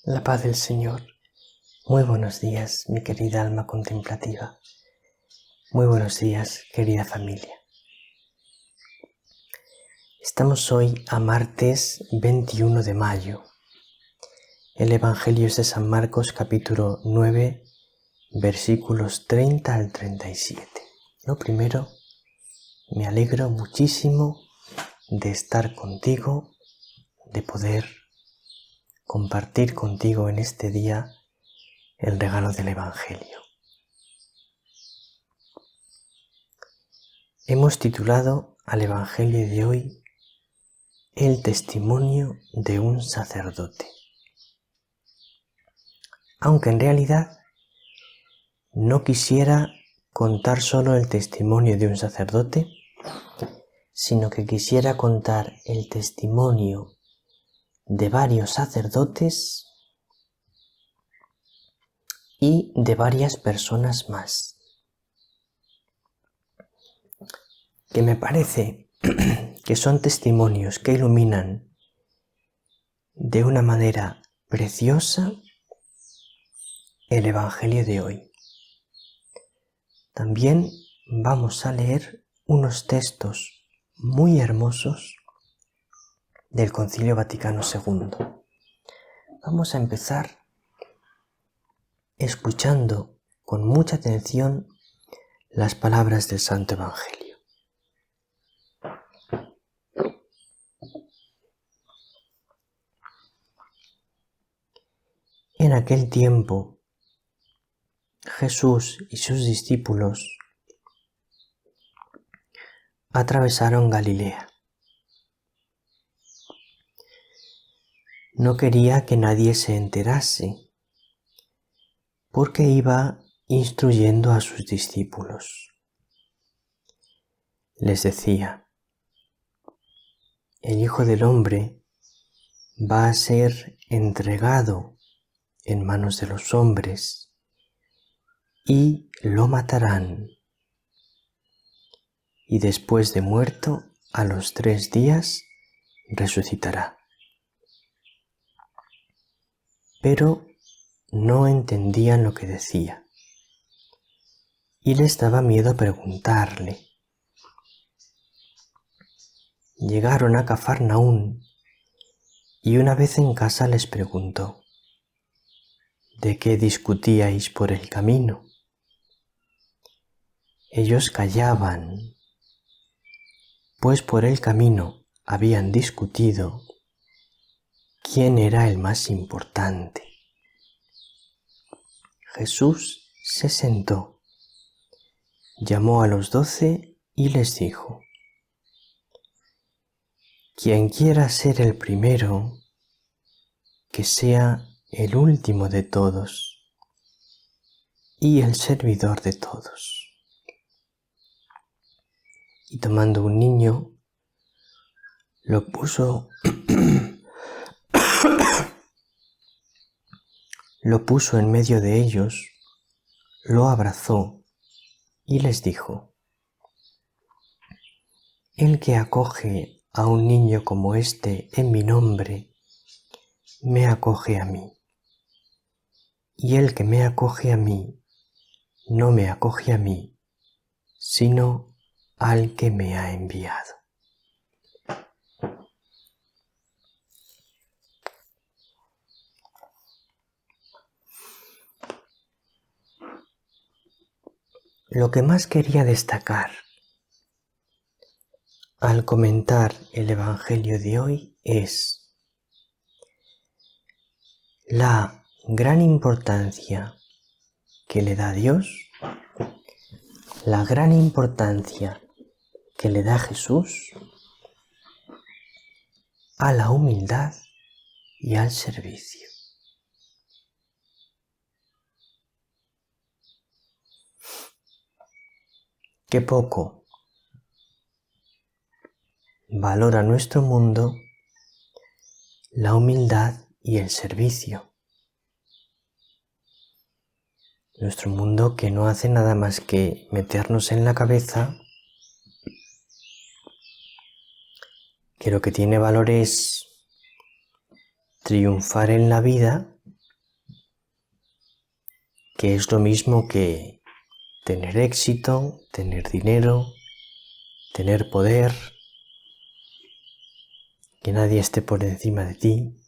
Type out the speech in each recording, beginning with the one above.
La paz del Señor. Muy buenos días, mi querida alma contemplativa. Muy buenos días, querida familia. Estamos hoy a martes 21 de mayo. El Evangelio es de San Marcos, capítulo 9, versículos 30 al 37. Lo primero, me alegro muchísimo de estar contigo, de poder compartir contigo en este día el regalo del Evangelio. Hemos titulado al Evangelio de hoy El testimonio de un sacerdote. Aunque en realidad no quisiera contar solo el testimonio de un sacerdote, sino que quisiera contar el testimonio de varios sacerdotes y de varias personas más, que me parece que son testimonios que iluminan de una manera preciosa el Evangelio de hoy. También vamos a leer unos textos muy hermosos del Concilio Vaticano II. Vamos a empezar escuchando con mucha atención las palabras del Santo Evangelio. En aquel tiempo, Jesús y sus discípulos atravesaron Galilea. No quería que nadie se enterase, porque iba instruyendo a sus discípulos. Les decía: el Hijo del Hombre va a ser entregado en manos de los hombres y lo matarán, y después de muerto, a los 3 días, resucitará. Pero no entendían lo que decía, y les daba miedo preguntarle. Llegaron a Cafarnaún, y una vez en casa les preguntó: ¿de qué discutíais por el camino? Ellos callaban, pues por el camino habían discutido quién era el más importante. Jesús se sentó, llamó a los 12 y les dijo: quien quiera ser el primero, que sea el último de todos y el servidor de todos. Y tomando un niño, lo puso en medio de ellos, lo abrazó y les dijo: el que acoge a un niño como este en mi nombre, me acoge a mí. Y el que me acoge a mí, no me acoge a mí, sino al que me ha enviado. Lo que más quería destacar al comentar el Evangelio de hoy es la gran importancia que le da Dios, la gran importancia que le da Jesús a la humildad y al servicio. Qué poco valora nuestro mundo la humildad y el servicio. Nuestro mundo que no hace nada más que meternos en la cabeza que lo que tiene valor es triunfar en la vida que es lo mismo que tener éxito, tener dinero, tener poder, que nadie esté por encima de ti.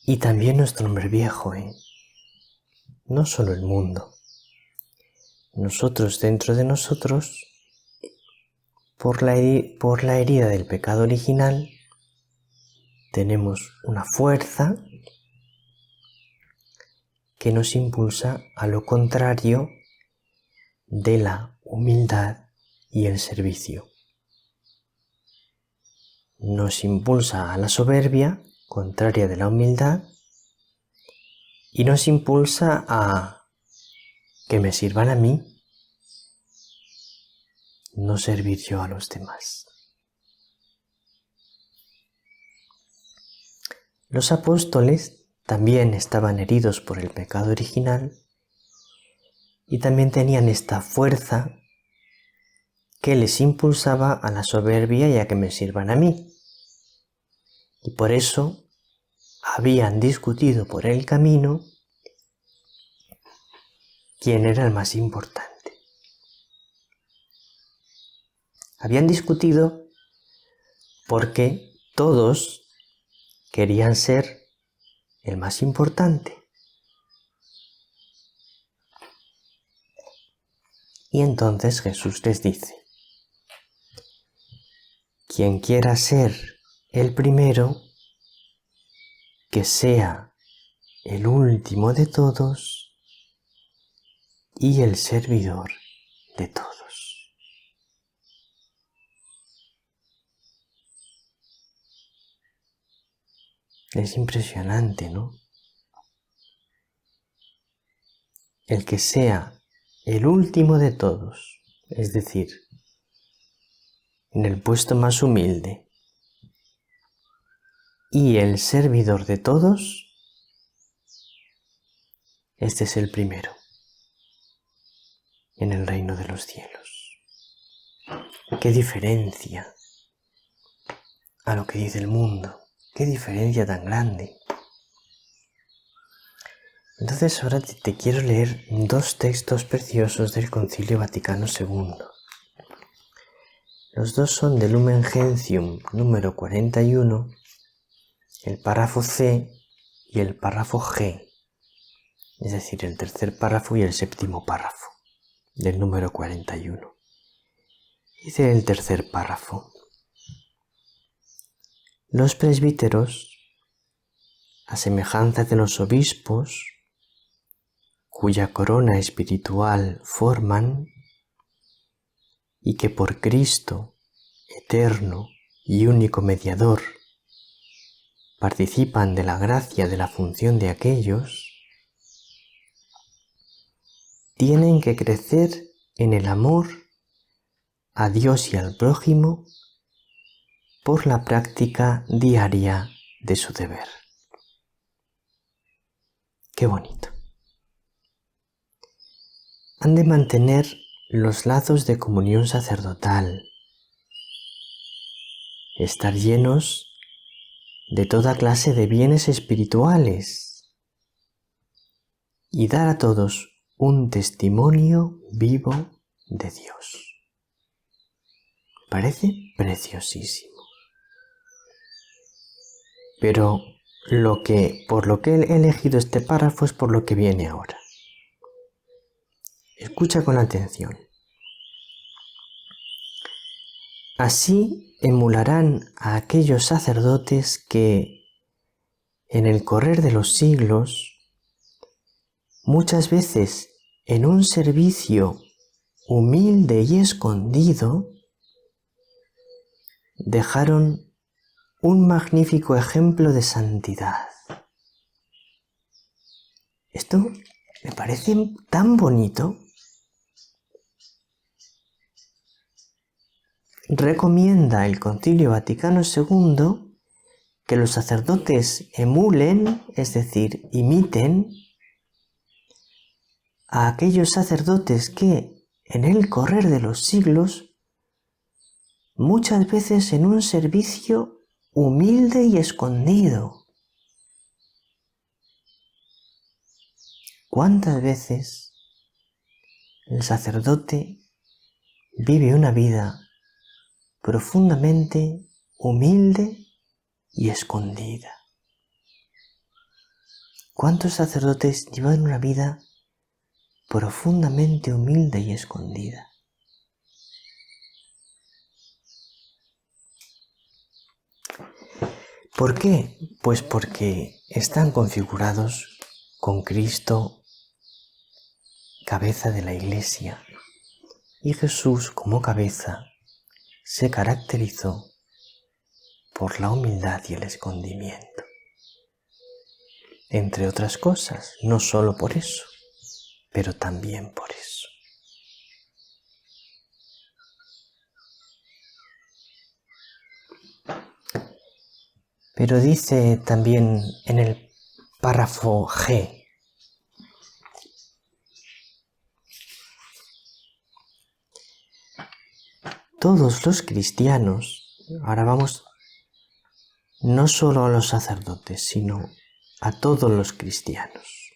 Y también nuestro hombre viejo, no solo el mundo. Nosotros dentro de nosotros, por la herida del pecado original, tenemos una fuerza que nos impulsa a lo contrario de la humildad y el servicio. Nos impulsa a la soberbia, contraria de la humildad, y nos impulsa a que me sirvan a mí, no servir yo a los demás. Los apóstoles también estaban heridos por el pecado original y también tenían esta fuerza que les impulsaba a la soberbia y a que me sirvan a mí. Y por eso habían discutido por el camino quién era el más importante. Habían discutido porque todos querían ser el más importante. Y entonces Jesús les dice: quien quiera ser el primero, que sea el último de todos y el servidor de todos. Es impresionante, ¿no? El que sea el último de todos, es decir, en el puesto más humilde, y el servidor de todos, este es el primero en el reino de los cielos. ¡Qué diferencia a lo que dice el mundo! ¡Qué diferencia tan grande! Entonces ahora te quiero leer dos textos preciosos del Concilio Vaticano II. Los dos son del Lumen Gentium número 41, el párrafo C y el párrafo G, es decir, el tercer párrafo y el séptimo párrafo del número 41. Dice el tercer párrafo: los presbíteros, a semejanza de los obispos, cuya corona espiritual forman, y que por Cristo, eterno y único mediador, participan de la gracia de la función de aquellos, tienen que crecer en el amor a Dios y al prójimo por la práctica diaria de su deber. ¡Qué bonito! Han de mantener los lazos de comunión sacerdotal, estar llenos de toda clase de bienes espirituales y dar a todos un testimonio vivo de Dios. Me parece preciosísimo. Pero por lo que he elegido este párrafo es por lo que viene ahora. Escucha con atención. Así emularán a aquellos sacerdotes que, en el correr de los siglos, muchas veces en un servicio humilde y escondido, dejaron un magnífico ejemplo de santidad. Esto me parece tan bonito. Recomienda el Concilio Vaticano II que los sacerdotes emulen, es decir, imiten a aquellos sacerdotes que en el correr de los siglos muchas veces en un servicio humilde y escondido. ¿Cuántas veces el sacerdote vive una vida profundamente humilde y escondida? ¿Cuántos sacerdotes llevan una vida profundamente humilde y escondida? ¿Por qué? Pues porque están configurados con Cristo, cabeza de la Iglesia, y Jesús como cabeza se caracterizó por la humildad y el escondimiento. Entre otras cosas, no solo por eso, pero también por eso. Pero dice también en el párrafo G: todos los cristianos, ahora vamos no solo a los sacerdotes, sino a todos los cristianos.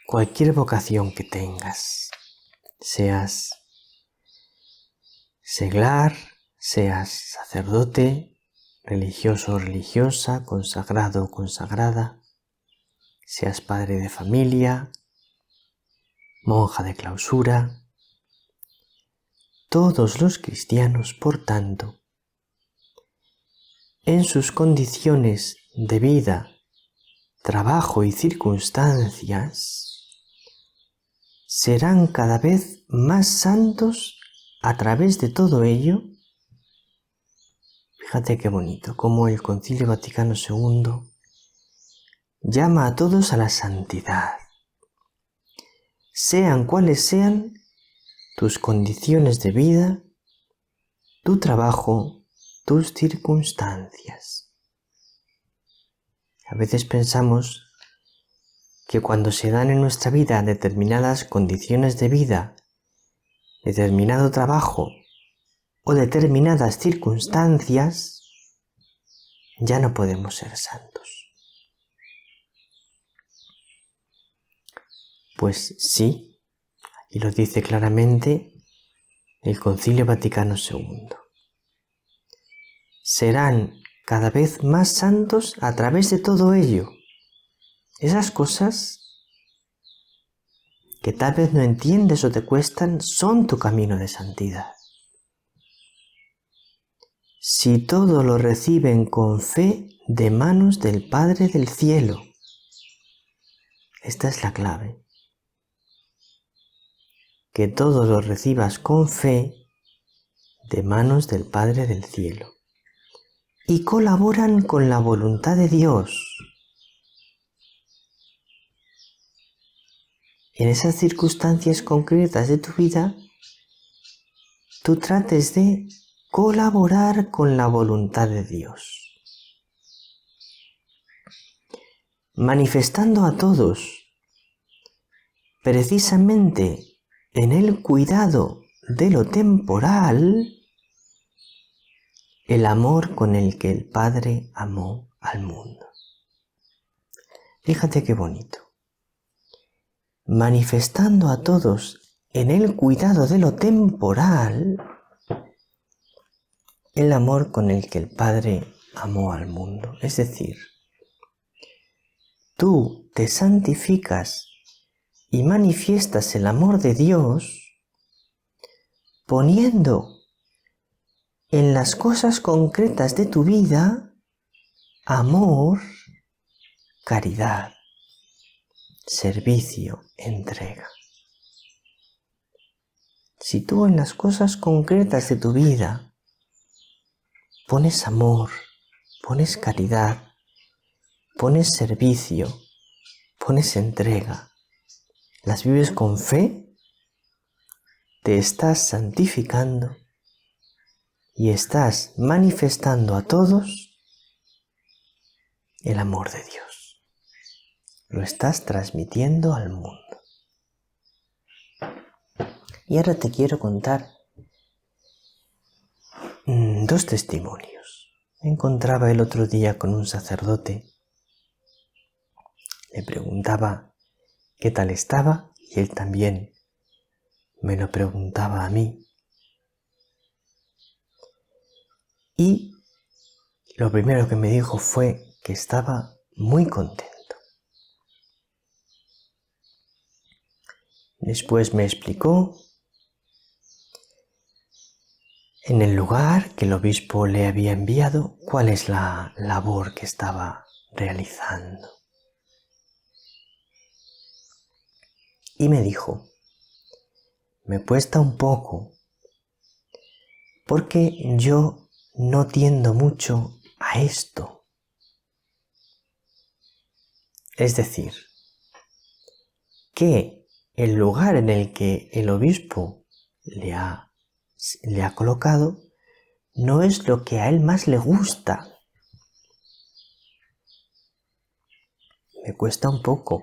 Cualquier vocación que tengas, seas seglar, seas sacerdote, religioso o religiosa, consagrado o consagrada, seas padre de familia, monja de clausura, todos los cristianos, por tanto, en sus condiciones de vida, trabajo y circunstancias, serán cada vez más santos a través de todo ello. Fíjate qué bonito, cómo el Concilio Vaticano II llama a todos a la santidad, sean cuales sean tus condiciones de vida, tu trabajo, tus circunstancias. A veces pensamos que cuando se dan en nuestra vida determinadas condiciones de vida, determinado trabajo o determinadas circunstancias, ya no podemos ser santos. Pues sí, y lo dice claramente el Concilio Vaticano II. Serán cada vez más santos a través de todo ello. Esas cosas que tal vez no entiendes o te cuestan son tu camino de santidad. Si todo lo reciben con fe de manos del Padre del cielo. Esta es la clave. Que todo lo recibas con fe de manos del Padre del cielo. Y colaboran con la voluntad de Dios. En esas circunstancias concretas de tu vida, tú trates de colaborar con la voluntad de Dios. Manifestando a todos, precisamente en el cuidado de lo temporal, el amor con el que el Padre amó al mundo. Fíjate qué bonito. Manifestando a todos en el cuidado de lo temporal, el amor con el que el Padre amó al mundo. Es decir, tú te santificas y manifiestas el amor de Dios poniendo en las cosas concretas de tu vida amor, caridad, servicio, entrega. Si tú en las cosas concretas de tu vida pones amor, pones caridad, pones servicio, pones entrega, las vives con fe, te estás santificando y estás manifestando a todos el amor de Dios. Lo estás transmitiendo al mundo. Y ahora te quiero contar 2 testimonios. Me encontraba el otro día con un sacerdote. Le preguntaba qué tal estaba y él también me lo preguntaba a mí. Y lo primero que me dijo fue que estaba muy contento. Después me explicó en el lugar que el obispo le había enviado cuál es la labor que estaba realizando. Y me dijo, me cuesta un poco porque yo no tiendo mucho a esto. Es decir, que el lugar en el que el obispo le ha colocado no es lo que a él más le gusta. Me cuesta un poco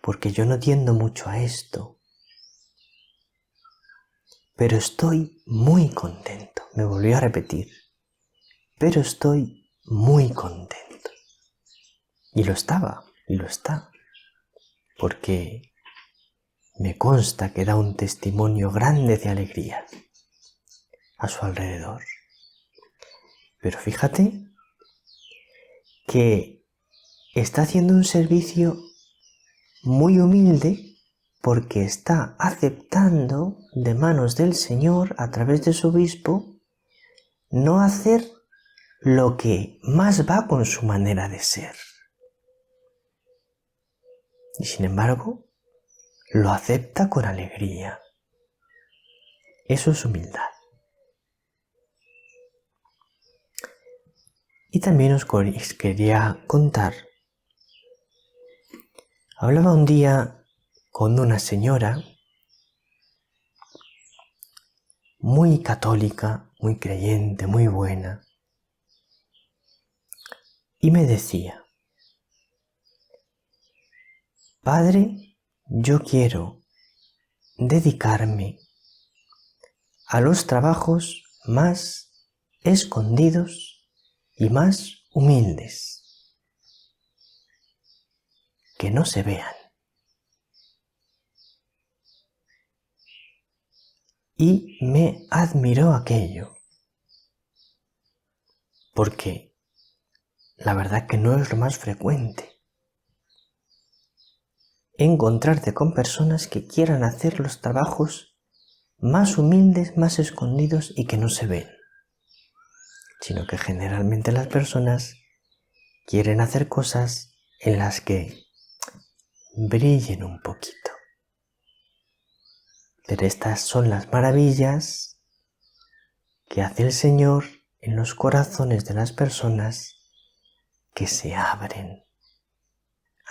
porque yo no tiendo mucho a esto. Pero estoy muy contento. Me volvió a repetir. Pero estoy muy contento. Y lo estaba, y lo está. Porque me consta que da un testimonio grande de alegría a su alrededor. Pero fíjate que está haciendo un servicio muy humilde porque está aceptando de manos del Señor, a través de su obispo, no hacer lo que más va con su manera de ser. Y sin embargo, lo acepta con alegría. Eso es humildad. Y también os quería contar. Hablaba un día con una señora muy católica, muy creyente, muy buena. Y me decía, Padre, yo quiero dedicarme a los trabajos más escondidos y más humildes, que no se vean. Y me admiró aquello, porque la verdad que no es lo más frecuente encontrarte con personas que quieran hacer los trabajos más humildes, más escondidos y que no se ven, sino que generalmente las personas quieren hacer cosas en las que brillen un poquito. Pero estas son las maravillas que hace el Señor en los corazones de las personas que se abren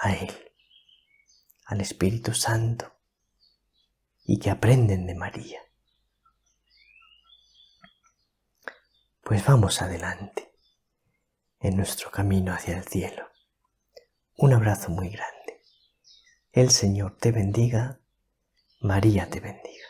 a Él, al Espíritu Santo, y que aprenden de María. Pues vamos adelante en nuestro camino hacia el cielo. Un abrazo muy grande. El Señor te bendiga, María te bendiga.